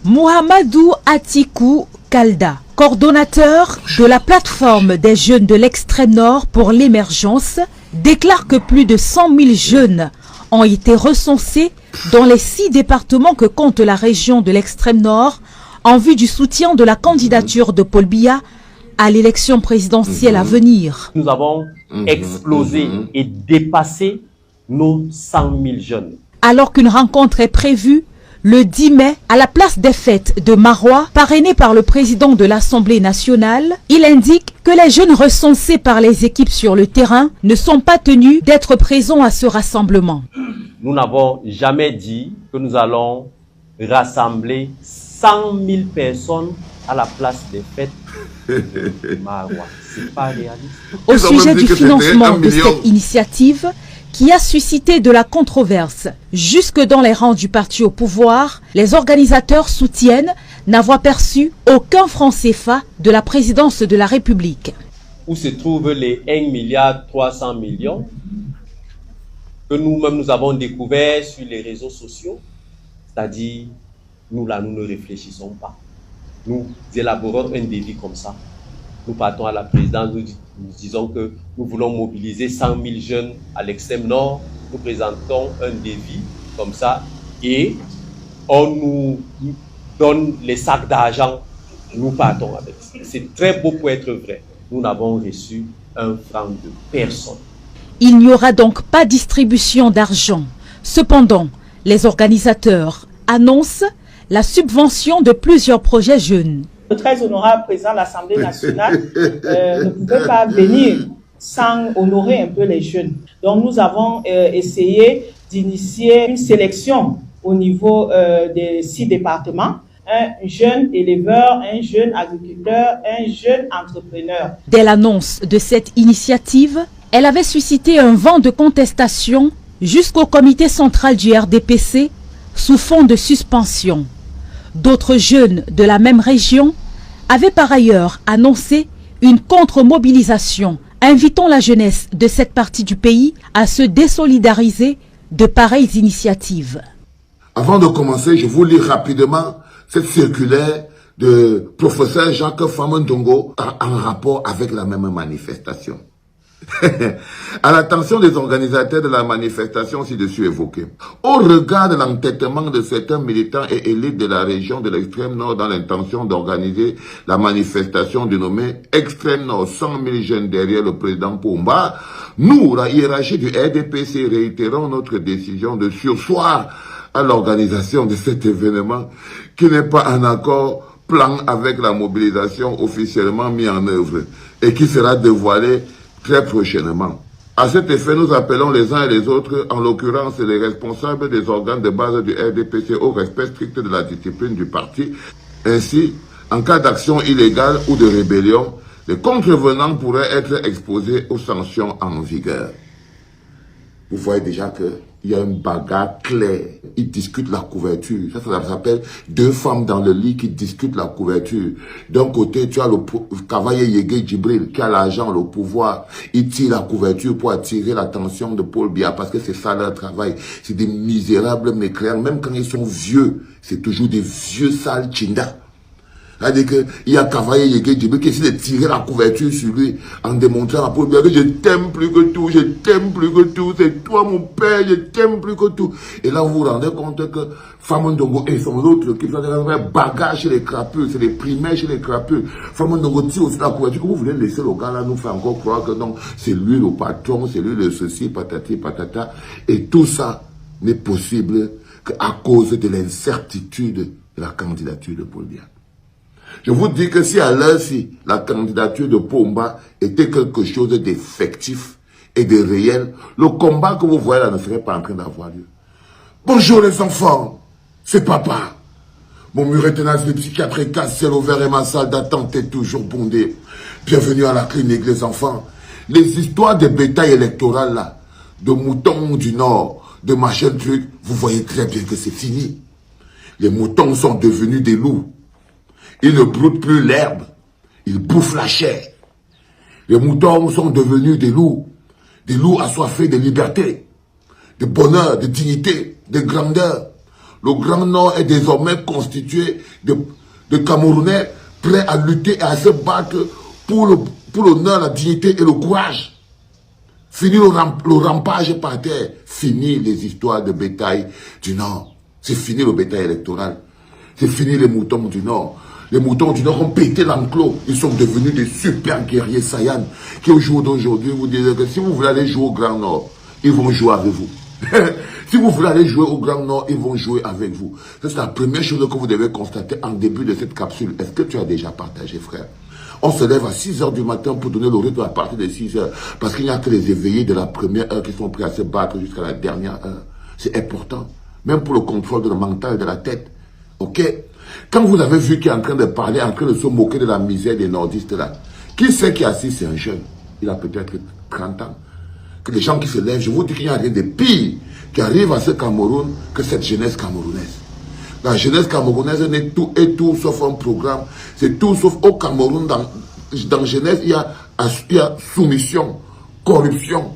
Mohamedou Atikou Kalda, coordonnateur de la plateforme des jeunes de l'extrême nord pour l'émergence, déclare que plus de 100 000 jeunes ont été recensés dans les 6 départements que compte la région de l'extrême nord en vue du soutien de la candidature de Paul Biya à l'élection présidentielle à venir. Nous avons explosé et dépassé nos 100 000 jeunes. Alors qu'une rencontre est prévue le 10 mai à la place des fêtes de Marois, parrainée par le président de l'Assemblée nationale, il indique que les jeunes recensés par les équipes sur le terrain ne sont pas tenus d'être présents à ce rassemblement. Nous n'avons jamais dit que nous allons rassembler 100 000 personnes à la place des fêtes de Marois. C'est pas réaliste. Au sujet du financement de cette initiative, qui a suscité de la controverse jusque dans les rangs du parti au pouvoir, les organisateurs soutiennent n'avoir perçu aucun franc CFA de la présidence de la République. Où se trouvent les 1,3 milliard que nous-mêmes nous avons découvert sur les réseaux sociaux, c'est-à-dire nous là, nous ne réfléchissons pas. Nous élaborons un devis comme ça. Nous partons à la présidence, nous disons que nous voulons mobiliser 100 000 jeunes à l'extrême nord. Nous présentons un devis comme ça et on nous donne les sacs d'argent. Nous partons avec. C'est très beau pour être vrai. Nous n'avons reçu un franc de personne. Il n'y aura donc pas distribution d'argent. Cependant, les organisateurs annoncent la subvention de plusieurs projets jeunes. Le très honorable président de l'Assemblée nationale ne pouvait pas venir sans honorer un peu les jeunes. Donc nous avons essayé d'initier une sélection au niveau des 6 départements. Un jeune éleveur, un jeune agriculteur, un jeune entrepreneur. Dès l'annonce de cette initiative, elle avait suscité un vent de contestation jusqu'au comité central du RDPC sous fond de suspension. D'autres jeunes de la même région avaient par ailleurs annoncé une contre-mobilisation, invitant la jeunesse de cette partie du pays à se désolidariser de pareilles initiatives. Avant de commencer, je vous lis rapidement cette circulaire de professeur Jacques Famondongo en rapport avec la même manifestation. À l'attention des organisateurs de la manifestation ci-dessus évoquée, au regard de l'entêtement de certains militants et élites de la région de l'extrême nord dans l'intention d'organiser la manifestation dénommée Extrême Nord 100 000 jeunes derrière le président Pomba, nous, la hiérarchie du RDPC, réitérons notre décision de surseoir à l'organisation de cet événement qui n'est pas en accord plan avec la mobilisation officiellement mise en œuvre et qui sera dévoilé très prochainement. À cet effet, nous appelons les uns et les autres, en l'occurrence les responsables des organes de base du RDPC, au respect strict de la discipline du parti. Ainsi, en cas d'action illégale ou de rébellion, les contrevenants pourraient être exposés aux sanctions en vigueur. Vous voyez déjà qu'il y a une bagarre claire. Ils discutent la couverture. Ça s'appelle 2 femmes dans le lit qui discutent la couverture. D'un côté, tu as le cavalier Yégué Djibril qui a l'argent, le pouvoir. Il tire la couverture pour attirer l'attention de Paul Biya parce que c'est ça leur travail. C'est des misérables mécréants. Même quand ils sont vieux, c'est toujours des vieux sales chindas. C'est-à-dire qu'il y a Cavalier Yégué Djibril qui essaie de tirer la couverture sur lui en démontrant à Paul Biya que je t'aime plus que tout, je t'aime plus que tout, c'est toi mon père, je t'aime plus que tout. Et là, vous vous rendez compte que Famondongo et son autre qui font des bagages chez les crapules, c'est des primaires chez les crapules. Famondongo tire aussi la couverture. Comment vous voulez laisser le gars là nous faire encore croire que non, c'est lui le patron, c'est lui le ceci, patati, patata. Et tout ça n'est possible qu'à cause de l'incertitude de la candidature de Paul Biya. Je vous dis que si à l'heure-ci, la candidature de Pomba était quelque chose d'effectif et de réel, le combat que vous voyez là ne serait pas en train d'avoir lieu. Bonjour les enfants, c'est papa. Mon muret tenace de psychiatre est cassé, l'ouvert et ma salle d'attente est toujours bondée. Bienvenue à la clinique les enfants. Les histoires de bétail électoral là, de moutons du Nord, de machin truc, vous voyez très bien que c'est fini. Les moutons sont devenus des loups. Ils ne broutent plus l'herbe, ils bouffent la chair. Les moutons sont devenus des loups assoiffés de liberté, de bonheur, de dignité, de grandeur. Le Grand Nord est désormais constitué de Camerounais prêts à lutter et à se battre pour l'honneur, la dignité et le courage. Fini le rampage par terre. Fini les histoires de bétail du Nord. C'est fini le bétail électoral. C'est fini les moutons du Nord. Les moutons du Nord ont pété l'enclos. Ils sont devenus des super guerriers saiyans qui au jour d'aujourd'hui vous disent que si vous voulez aller jouer au Grand Nord, ils vont jouer avec vous. Si vous voulez aller jouer au Grand Nord, ils vont jouer avec vous. C'est la première chose que vous devez constater en début de cette capsule. Est-ce que tu as déjà partagé, frère? On se lève à 6 h du matin pour donner le rythme à partir de 6 h. Parce qu'il n'y a que les éveillés de la première heure qui sont prêts à se battre jusqu'à la dernière heure. C'est important. Même pour le contrôle de le mental et de la tête. Ok? Quand vous avez vu qu'il est en train de parler, en train de se moquer de la misère des nordistes là, qui c'est qui est assis? C'est un jeune. Il a peut-être 30 ans. Que les gens qui se lèvent, je vous dis qu'il n'y a rien de pire qui arrive à ce Cameroun que cette jeunesse camerounaise. La jeunesse camerounaise est tout sauf un programme. C'est tout sauf au Cameroun. Dans jeunesse, il y a soumission, corruption,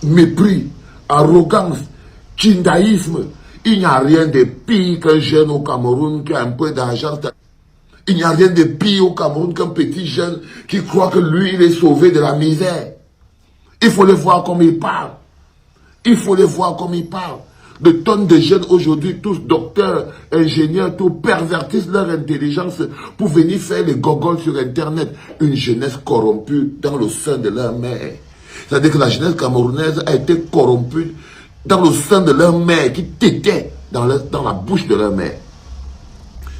mépris, arrogance, kindaïsme. Il n'y a rien de pire qu'un jeune au Cameroun qui a un peu d'argent. Il n'y a rien de pire au Cameroun qu'un petit jeune qui croit que lui, il est sauvé de la misère. Il faut le voir comme il parle. Il faut les voir comme ils parlent. De tonnes de jeunes aujourd'hui, tous docteurs, ingénieurs, tous pervertissent leur intelligence pour venir faire les gogoles sur Internet. Une jeunesse corrompue dans le sein de leur mère. C'est-à-dire que la jeunesse camerounaise a été corrompue dans le sein de leur mère, qui tétait dans la bouche de leur mère.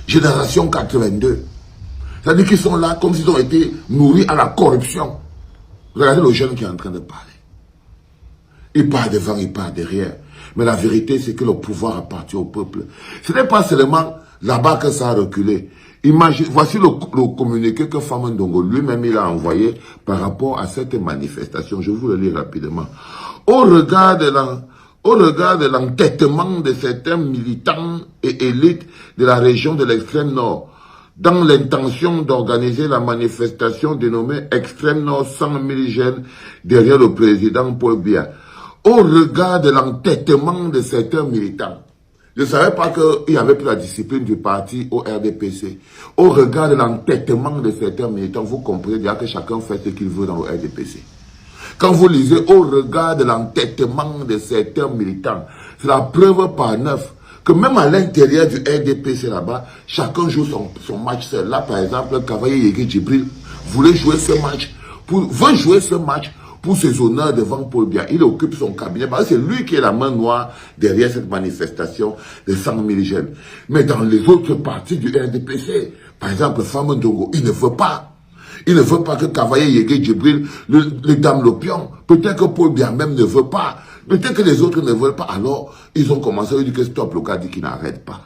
Génération 82. C'est-à-dire qu'ils sont là comme s'ils ont été nourris à la corruption. Regardez le jeune qui est en train de parler. Il part devant, il part derrière. Mais la vérité, c'est que le pouvoir appartient au peuple. Ce n'est pas seulement là-bas que ça a reculé. Imagine, voici le communiqué que Famon Ndongo lui-même il a envoyé par rapport à cette manifestation. Je vous le lis rapidement. Au regard de l'entêtement de certains militants et élites de la région de l'extrême nord, dans l'intention d'organiser la manifestation dénommée Extrême Nord 100 000 jeunes derrière le président Paul Biya. Au regard de l'entêtement de certains militants, je ne savais pas qu'il n'y avait plus la discipline du parti au RDPC. Au regard de l'entêtement de certains militants, vous comprenez déjà que chacun fait ce qu'il veut dans le RDPC. Quand vous lisez au regard de l'entêtement de certains militants, c'est la preuve par 9 que même à l'intérieur du RDPC là-bas, chacun joue son match seul. Là, par exemple, Kavaye Yegui Djibril voulait jouer ce match, veut jouer ce match pour ses honneurs devant Paul Biya. Il occupe son cabinet, parce que c'est lui qui est la main noire derrière cette manifestation de 100 000 jeunes. Mais dans les autres partis du RDPC, par exemple, Famon Ndongo, il ne veut pas. Il ne veut pas que Kavaye Yegui Djibril le dame l'opium. Peut-être que Paul Biya même ne veut pas. Peut-être que les autres ne veulent pas. Alors, ils ont commencé à dire que Stop Loka dit qu'il n'arrête pas.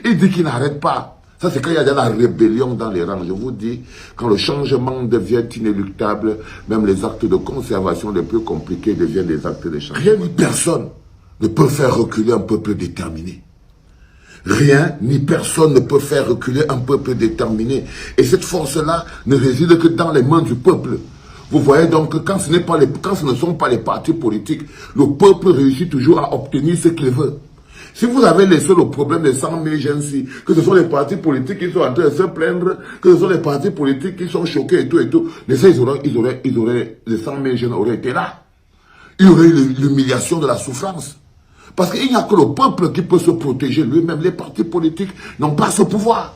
Il dit qu'il n'arrête pas. Ça, c'est quand il y a de la rébellion dans les rangs. Je vous dis, quand le changement devient inéluctable, même les actes de conservation les plus compliqués deviennent des actes de changement. Rien ni personne ne peut faire reculer un peuple déterminé. Rien ni personne ne peut faire reculer un peuple déterminé. Et cette force-là ne réside que dans les mains du peuple. Vous voyez donc que quand ce ne sont pas les partis politiques, le peuple réussit toujours à obtenir ce qu'il veut. Si vous avez laissé le problème des 100 000 jeunes, que ce sont les partis politiques qui sont en train de se plaindre, que ce sont les partis politiques qui sont choqués et tout, les 100 000 jeunes auraient été là. Il y aurait eu l'humiliation de la souffrance. Parce qu'il n'y a que le peuple qui peut se protéger lui-même. Les partis politiques n'ont pas ce pouvoir.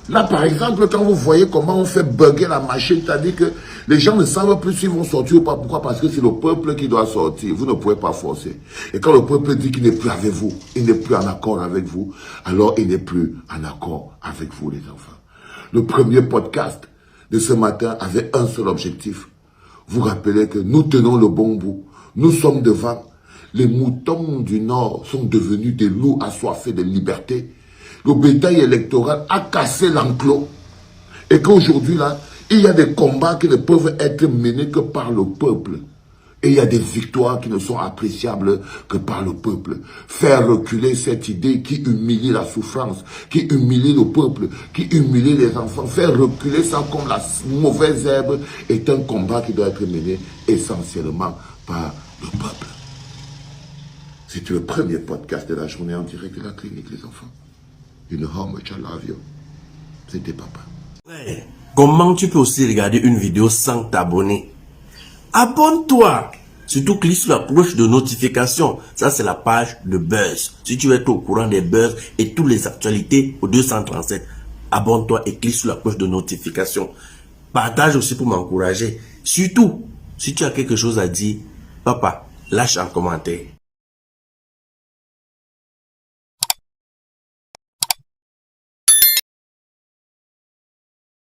Là, par exemple, quand vous voyez comment on fait bugger la machine, c'est-à-dire que les gens ne savent plus s'ils vont sortir ou pas. Pourquoi? Parce que c'est le peuple qui doit sortir. Vous ne pouvez pas forcer. Et quand le peuple dit qu'il n'est plus avec vous, il n'est plus en accord avec vous, alors il n'est plus en accord avec vous, les enfants. Le premier podcast de ce matin avait un seul objectif. Vous rappelez que nous tenons le bon bout. Nous sommes devant. Les moutons du Nord sont devenus des loups assoiffés de liberté. Le bétail électoral a cassé l'enclos. Et qu'aujourd'hui, là, il y a des combats qui ne peuvent être menés que par le peuple. Et il y a des victoires qui ne sont appréciables que par le peuple. Faire reculer cette idée qui humilie la souffrance, qui humilie le peuple, qui humilie les enfants. Faire reculer ça comme la mauvaise herbe est un combat qui doit être mené essentiellement par le peuple. C'était le premier podcast de la journée en direct de la clinique, les enfants. Une home, I love you. C'était papa. Ouais. Comment tu peux aussi regarder une vidéo sans t'abonner? Abonne-toi! Surtout clique sur la cloche de notification. Ça, c'est la page de Buzz. Si tu veux être au courant des buzz et toutes les actualités au 237, abonne-toi et clique sur la cloche de notification. Partage aussi pour m'encourager. Surtout, si tu as quelque chose à dire, papa, lâche un commentaire.